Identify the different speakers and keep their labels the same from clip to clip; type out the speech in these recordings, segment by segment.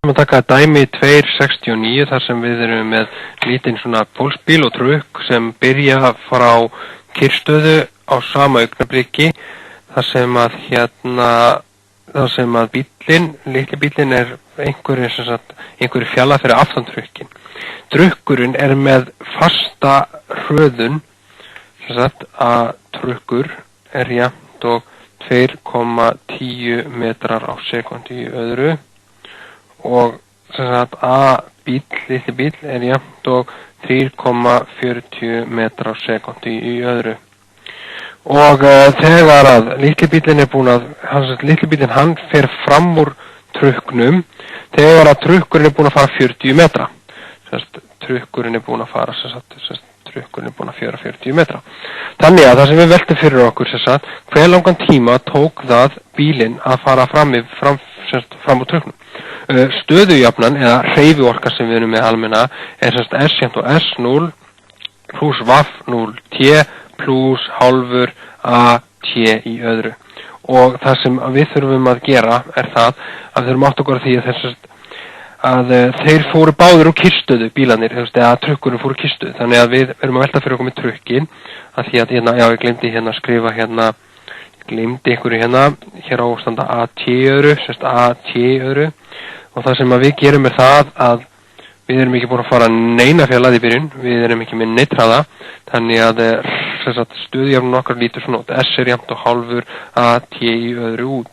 Speaker 1: Við taka dæmi 269 þar sem við erum með lítinn svona fólksbíl og trukk sem byrja frá kyrrstöðu á sama augnabliki þar sem að litli bíllinn einhverju fjalla fyrir aftan trukkin. Trukkurinn með fasta hröðun, að trukkur jafnt og 2,10 metrar á sekúndu í öðru og litli bíll jafnt og 3,40 metrar á sekúndu í öðru. Og þegar að litli bíllinn hann fer fram úr trukknum, þegar að trukkurinn búinn að fara 40 metra. Trukkurinn búinn að fara, trukkurinn búinn að fjöra 40 metra. Þannig að það sem við veltum fyrir okkur, hve langan tíma tók það bílinn að fara fram úr trukknum. Stöðujafnan eða hreyfiorka sem við erum með almenna S jafnt og S0 pluss VAF 0T pluss hálfur AT í öðru. Og það sem við þurfum að gera það að við þurfum átt okkur því að þeir fóru báður úr kyrrstöðu bílarnir, eða trukkurinn fóru kyrrstöðu. Þannig að við erum að velta fyrir okkur með trukkin að því að ég glemdi að skrifa hér á standa AT öðru, AT öðru. Og það sem við gerum það að við erum ekki búin að fara neina fjallað í byrjun, við erum ekki með neitt hraða, þannig að stöðujafnun okkar lítur svona út, S jafnt og hálfur AT í öðru út.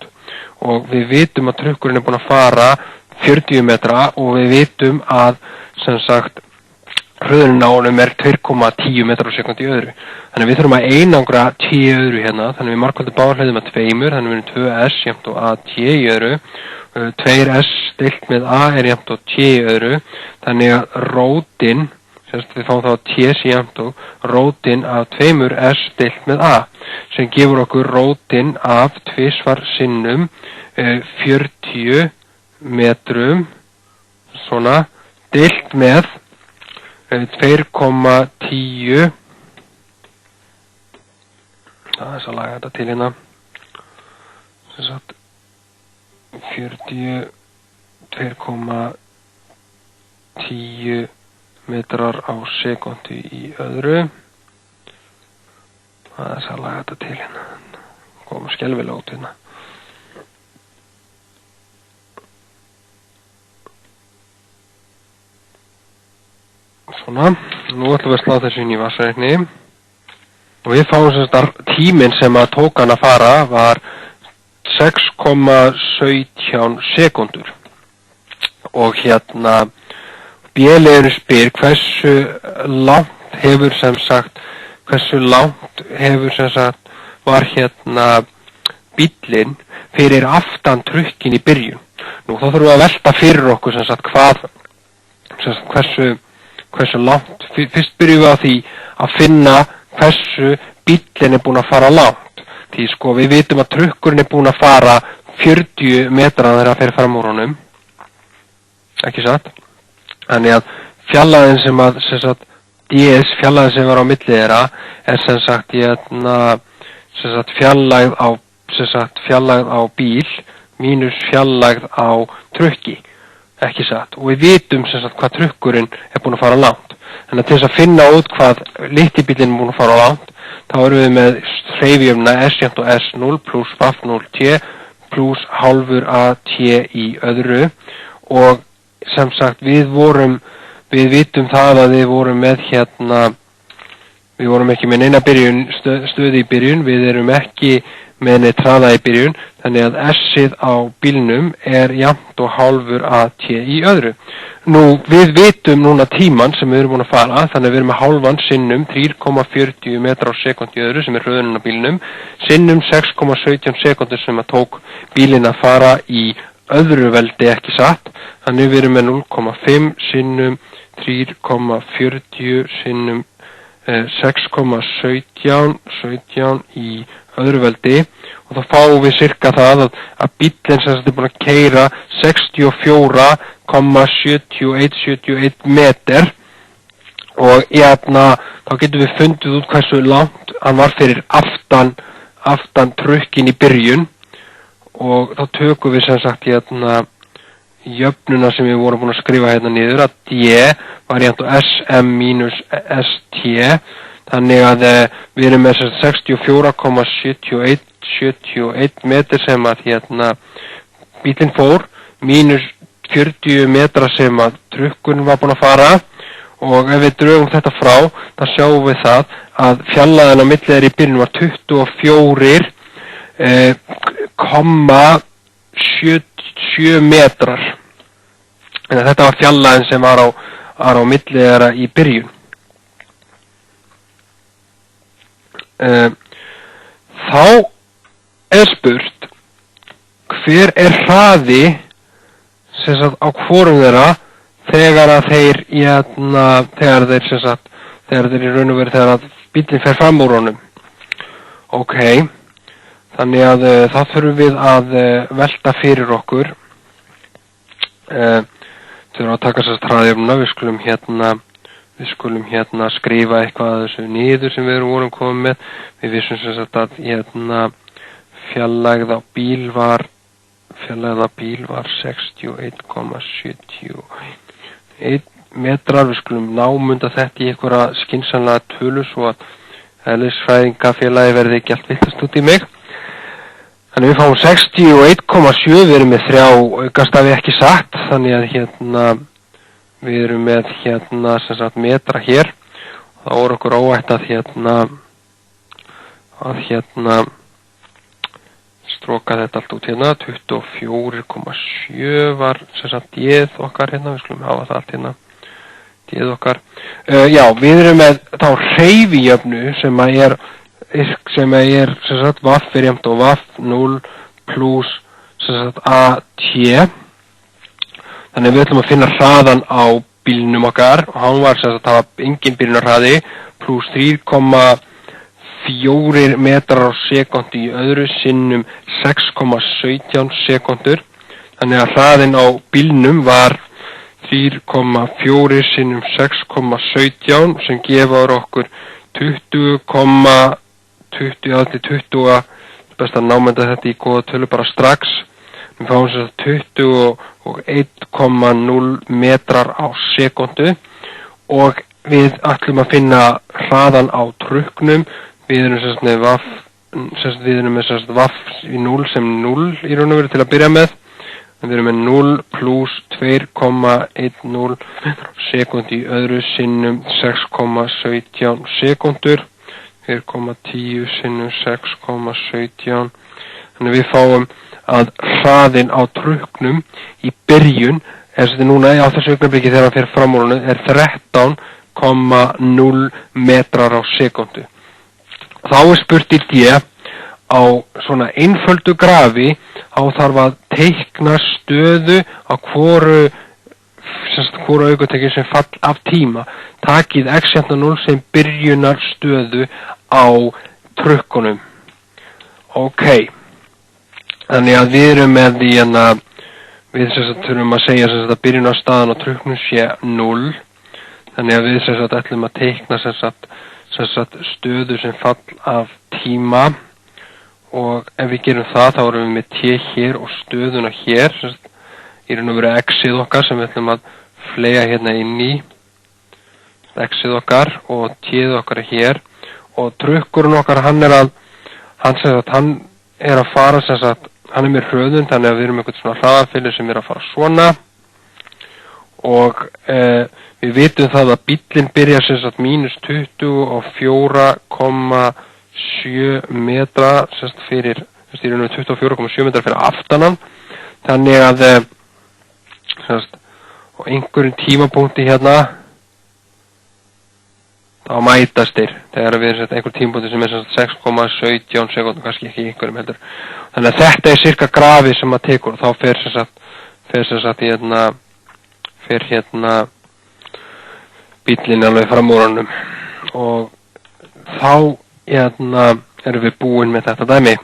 Speaker 1: Og við vitum að trukkurinn búin að fara 40 metra og við vitum að hröðunin á honum 2,10 metrar á sekúndu í öðru. Þannig við þurfum að einangra T öðru þannig við markvöldum báðarhliðum að 2, þannig við erum 2S jafnt og AT í öðru. 2S deilt með A jafnt og T í öðru, þannig að rótin, við fáum þá T jafnt og rótin af 2S deilt með A, sem gefur okkur rótin af tvisvar sinnum 40 metrum, svona, deilt með 2,10, það er að laga þetta til 40, 2,10 metrar á sekúndu í öðru. Það er að laga þetta til koma skelfilega út Svona, nú ætlum við að slá þessu inn í vatnsreikni og við fáum tíminn sem að tók hann að fara var 6,17 sekúndur og B-liðurinn spyr hversu langt hefur var bíllinn fyrir aftan trukkin í byrjun. Nú þá þurfum við að velta fyrir okkur hversu langt. Fyrst byrjum við á því að finna hversu bíllinn búinn að fara langt. Því við vitum að trukkurinn búinn að fara 40 metra þegar það fer fram úr honum. Ekki satt? Þannig að fjallaðin DS fjallaðin sem var á milli þeirra fjallægð á bíl mínus fjallægð á trukki. Ekki satt? Og við vitum hvað trukkurinn búinn að fara langt. Þannig að til þess að finna út hvað litli bíllinn búinn að fara langt, þá erum við með hreyfijöfnuna S jafnt og S0 pluss VAF 0T pluss hálfur AT í öðru og við vitum það að við vorum með við vorum ekki með neina stöðu í byrjun, við erum ekki með neitt hraða í byrjun, þannig að S-ið á bílnum jafnt og hálfur AT í öðru. Nú, við vitum núna tíman sem við erum búin að fara, þannig að við erum með hálfan sinnum 3,40 metrar á sekúndu í öðru sem hröðunin á bílnum, sinnum 6,17 sekúndur sem að tók bílinn að fara í öðru veldi, ekki satt. Þannig við erum með 0,5 sinnum 3,40 sinnum 6,17 í öðru veldi og þá fáum við cirka það að bíllinn er búinn að keyra 64,71 meter og þá getum við fundið út hversu langt hann var fyrir aftan trukkin í byrjun og þá tökum við jöfnuna sem við vorum búin að skrifa hérna niður, að D var jafnt á SM mínus ST, þannig að við erum með 64,71 metr sem að hérna bílinn fór, mínus 40 metra sem að trukkurinn var búin að fara, og ef við drögum þetta frá, þá sjáum við það að fjarlægðin á milli í byrjun var 24,77 metrar. En þetta var fjarlægðin sem var á milli í byrjun. Þá spurt, hver hraði sem sagt á hvorum þeirra þegar þeir í raun og veru þegar að bíllinn fer fram úr honum. Ok, þannig að þá þurfum við að velta fyrir okkur. Þurfum að taka þess hraðjöfnuna, við skulum skrifa eitthvað að þessu niður sem við vorum komið með. Við vissum sem sagt að fjarlægð á bíl var 61,71 metrar. Við skulum námunda þetta í einhverja skynsamlega tölu svo að eðlisfræðingafélagi verði ekki allt villast út í mig. Þannig við fáum 61,7, við erum með 3 aukastafi ekki satt, þannig að við erum með sem sagt metra hér. Það voru okkur óætt að stróka þetta allt út 24,7 var sem sagt D-ið okkar við skulum hafa það allt D-ið okkar. Já, við erum með þá hreyfijöfnu sem sagt vaff jafnt og vaff 0 pluss sem sagt AT. Þannig við ætlum að finna hraðan á bílnum okkar, og hann var sem sagt, það var engin bílnarhraði, pluss 3,4 metrar á sekúndu í öðru sinnum 6,17 sekúndur. Þannig að hraðin á bílnum var 3,4 sinnum 6,17 sem gefur okkur 20,20, best að námenda þetta í góða tölu bara strax. Við fáum þess að 21,0 metrar á sekúndu, og við ætlum að finna hraðan á trukknum. Við erum með vaff í 0 sem 0 í raun og veru til að byrja með. Við erum með 0 pluss 2,10 sekúnd í öðru sinnum 6,17 sekúndur. 2,10 sinnum 6,17. Þannig við fáum að hraðin á trukknum í byrjun núna á þessu augnabliki þegar hann fer fram úr honum 13,0 metrar á sekúndu. Þá spurt í D á svona einföldu grafi þarf að teikna stöðu á hvoru aukateki sem fall af tíma. Takið x0 sem byrjunar stöðu á trukkunum. Ok. Þannig að við erum með við þurfum að segja að byrjunarstaðan á trukknum sé 0. Þannig að við ætlum að teikna stöðu sem fall af tíma, og ef við gerum það þá erum við með T hér og stöðuna hér, í raun og veru x-ið okkar sem við ætlum að fleia hérna inn í, x-ið okkar, og T-ið okkar hér, og trukkurinn okkar hann er að fara hann er með hröðun, þannig að við erum eitthvað svona hraðafylur sem er að fara svona, og við vitum það að bíllinn byrjar mínus 24,7 metra fyrir 24,7 metra fyrir aftanan. Þannig að á einhverjum tímapunkti hérna þá mætast þegar við erum einhver tímapunkti sem er 6,17 sekúndur, kannski ekki einhverjum heldur. Þannig að þetta er cirka grafi sem að tekur, og þá fer bíllinn alveg fram úr honum, og þá erum við búin með þetta dæmi.